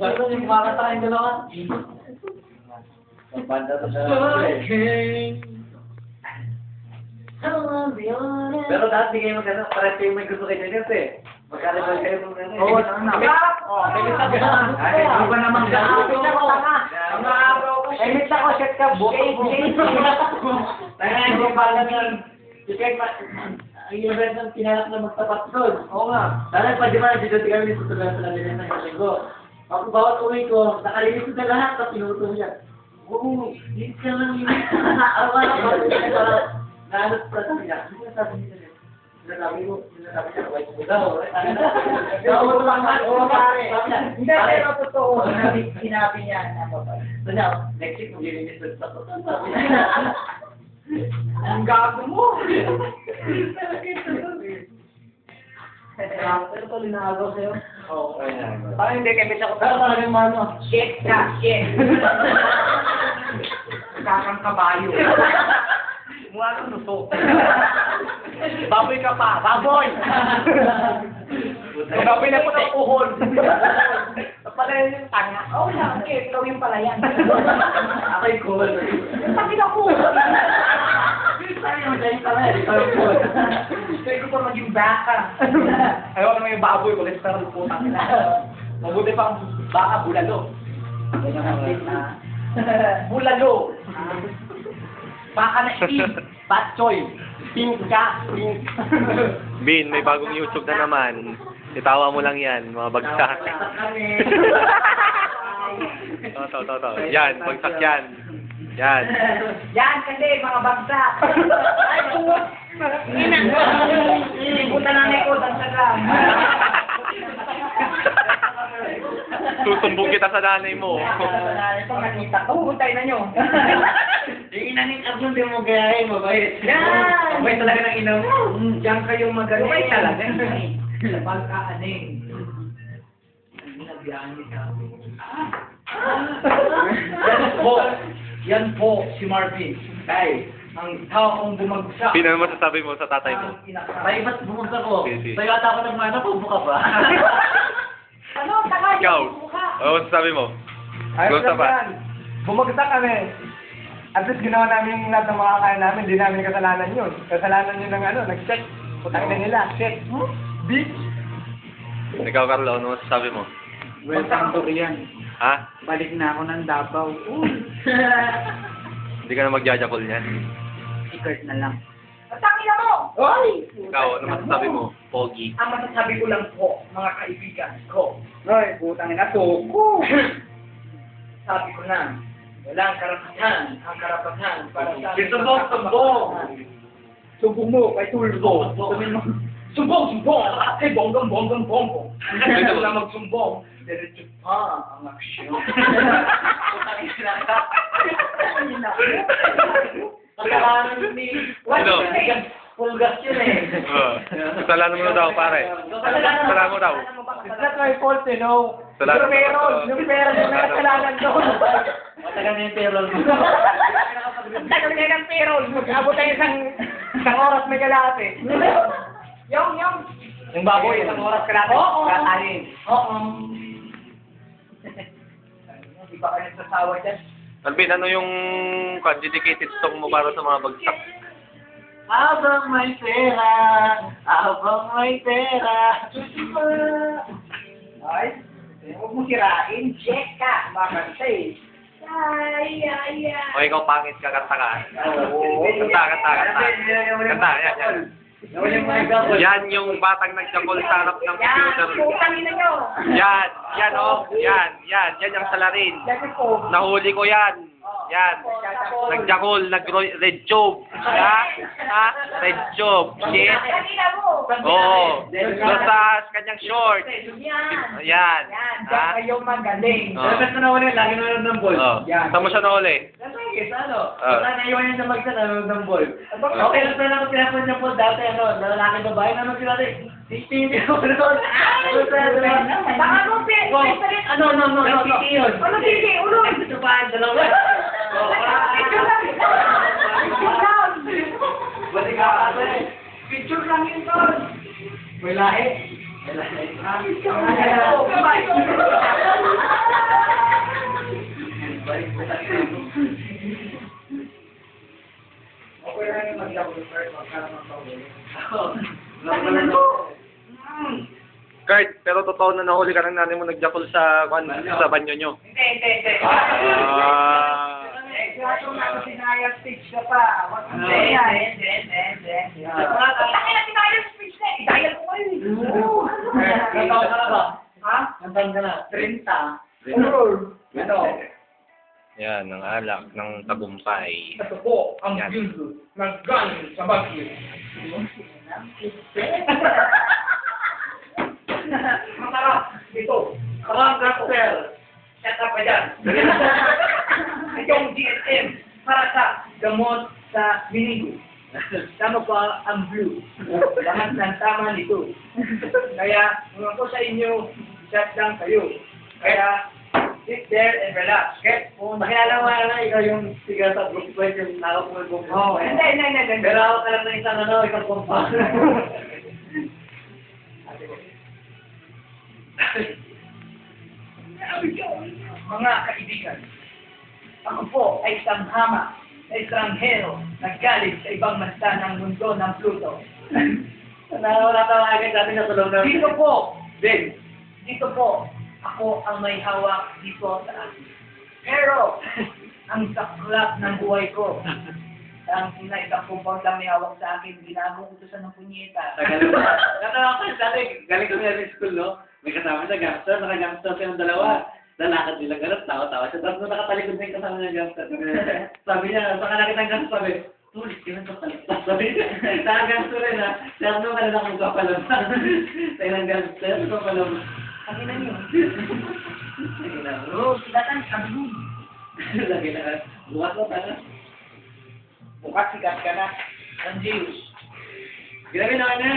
Basta yung kumakanta kayong dalawa. Ang banda to sa... Pero dati di kayo magkano, parang kayo may gusto kayo dyan kasi. Magkaribal kayo nung gano'n. Oo, ano ba naman gano'n? Emit ako, set ka, Tanga, yung pala nun. Ang event ng pinalak na magtapat doon. Oo nga. Dahil pa di ba, dito kami dito sa lalagyan ng linggo. Ako bawat uwi ko, nakalinis ko na lahat, tapos pinutong niya. Oo, hindi ka lang yun. Ako nga, naanot pa sa niya. Hindi ka sabi niya. Sinasabi niya, white mo daw. Oo, pare. Hindi, pero totoo. Sinabi niya, so now, next week, mag-release ko sa sabi niya. Ang gago mo! Pero ito, linagaw sa'yo. Oo, parang hindi kaya ako. Pero talagang mano. Shit ka, shit. Kakang kabayo. Mukha kang luto. Baboy ka pa, baboy! Baboy na puti, uhol. Pala yung tanga. Oo lang, okay, ikaw yung pala yan. Ako yung cool. Bakit ako? Saan yung dahil pala, ikaw yung cool. Kaya ko pa maging baka. Ayaw naman yung baboy, cholesterol po. Mabuti pang baka, bulalo. Bulalo. Baka na batchoy. Pink ka, pink. Bin, may bagong YouTube na naman. Itawa mo lang yan, mga bagsak. To. Yan, bagsak yan. Yan. Yan kasi, mga bagsak. Ay, puto. Puta nanay ko, Instagram. Susumbong kita sa nanay mo. Ito, nakita ko. Puntay na nyo. Yung inaning Arjun, di mo gayahin, mabait. Yan! Mabait talaga ng inaw. Diyan kayong magaling. Mabait talaga. Pagkaaning. Yan po si Marvin. Tay, ang taong bumagsak. Pino mo masasabi mo sa tatay mo? Tay, ba't bumagsak ko? Sige. Tayo ata ako nagmana, pabuka pa. Ano? Taka, Ikaw, buka. ano masasabi mo? Ayos Gusto lang pa? yan. Bumagsak kami. At least ginawa namin yung lahat ng mga kaya namin. Hindi namin kasalanan yun. Kasalanan yun ng ano, nag-check. Putang na nila. Check. Bitch. Ikaw, Carlo, ano masasabi mo? Welcome to Rian. Ha? Balik na ako ng Davao. Hindi ka na magjajakol niyan. Secret na lang. Tangina mo! Oy! Ikaw, ano masasabi mo? Pogi. Ang masasabi ko lang po, mga kaibigan ko. Ay, putang ina to. Sabi ko na, walang karapatan. Ang karapatan para sa... Sumbong! Sumbong mo, kay Tulbo. Sumbong! Ay, bonggong. Hindi ko lang magsumbong. Diretso pa ang aksyon. Pagkakaroon ni... Ano? Pulgas yun eh. Kasalanan mo na daw, pare. Kasalanan mo daw. It's not my fault, you know. Salamat. Yung pera yung nakasalanan doon. Matagal na yung payroll mo. Ang tagal na ng payroll. Mag-abot tayo isang oras may kalate. Yung. Yung baboy, isang oras kalate. Oo. Katayin. Oo. Hindi ba kayo nagsasawa dyan? Alvin, ano yung dedicated song mo para sa mga bagsak? Habang may pera. Ay, huwag mo sirain. Check ka. Makantay. Ay. O ikaw pangit ka, kanta ka. Kanta, yan. Yan yung batang nagjakol sa harap ng computer. Yan, putang ina nyo. Yan yung salarin. Yan po. Nahuli ko yan. Yan. Nagjakol, nag-red job. Ha? Red job. Shit. Kanina mo. Oo. Doon sa kanyang short. Yan. Yan. Yan, Ha? diyan kayo magaling. Oh. Pero na naman lagi nanonood ng ball. Oh. Saan mo siya nahuli? Kasi sa ano? Ah. Basta naiwan niya sa magsa nanonood ng ball. Okay lang pala ako tinapon niya po dati lalaki babae naman sila rin. TV ako noon. Baka mo, No. Ano, sige, ulo. Ito pa, dalawa. Balik ka ate. Picture lang yun, tol. May lahi. Picture lang yun. Kurt, pero totoo na nahuli ka ng nanay mo nagjakol sa banyo nyo. Hindi. Ah. Kaso nasa sinayang stage ka pa. Hindi. Laki na sinayang stage na. Idayal ko kayo. Ilang taon ka na ba? Ha? Ilang taon ka na? 30. Ano? Yan, ang alak ng tagumpay. Ito po ang Yan. bildo ng galing sa bagyo. Masarap dito. Karang Gaster. Shut up ka dyan. Yung GSM para sa gamot sa binigo. Tama pa ang blue. Lahat ng tama nito. Kaya, kung ko sa inyo, shut down kayo. Kaya, sit there and relax. Okay? Makilala mo na ikaw yung siga sa group fight yung nakakumulbong. Oh, hindi. Pero ako ka lang na isang isang kumpa. Mga kaibigan, ako po ay isang hama na estranghero na galing sa ibang bansa ng mundo ng Pluto. Wala tawagan natin na tulong na. Dito po, dito po, ako ang may hawak dito sa akin. Pero, ang saklap ng buhay ko, ang isang compound lang may hawak sa akin, ginamong utusan ng punyeta. Natawa ka dati, galing kami sa school, no? May kasama siya gangster, naka-gangster silang dalawa. Lalakad nila ganun, tawa-tawa siya. Tapos nung nakatalikod na yung kasama niya gangster. Sabi niya, baka nakita ng gangster, sabi, tulis, kailan ka paligtas? Sabi niya, naka-gangster rin ha. Siya ano ka na akong kapalabas. Tayo ng gangster, kapalabas. Ang ina niyo. Lagi na, Bro, silatan, sabi mo. lagi na, bukas mo, tara. Bukas sikat ka na. Ang Zeus. Ginawin na ka na.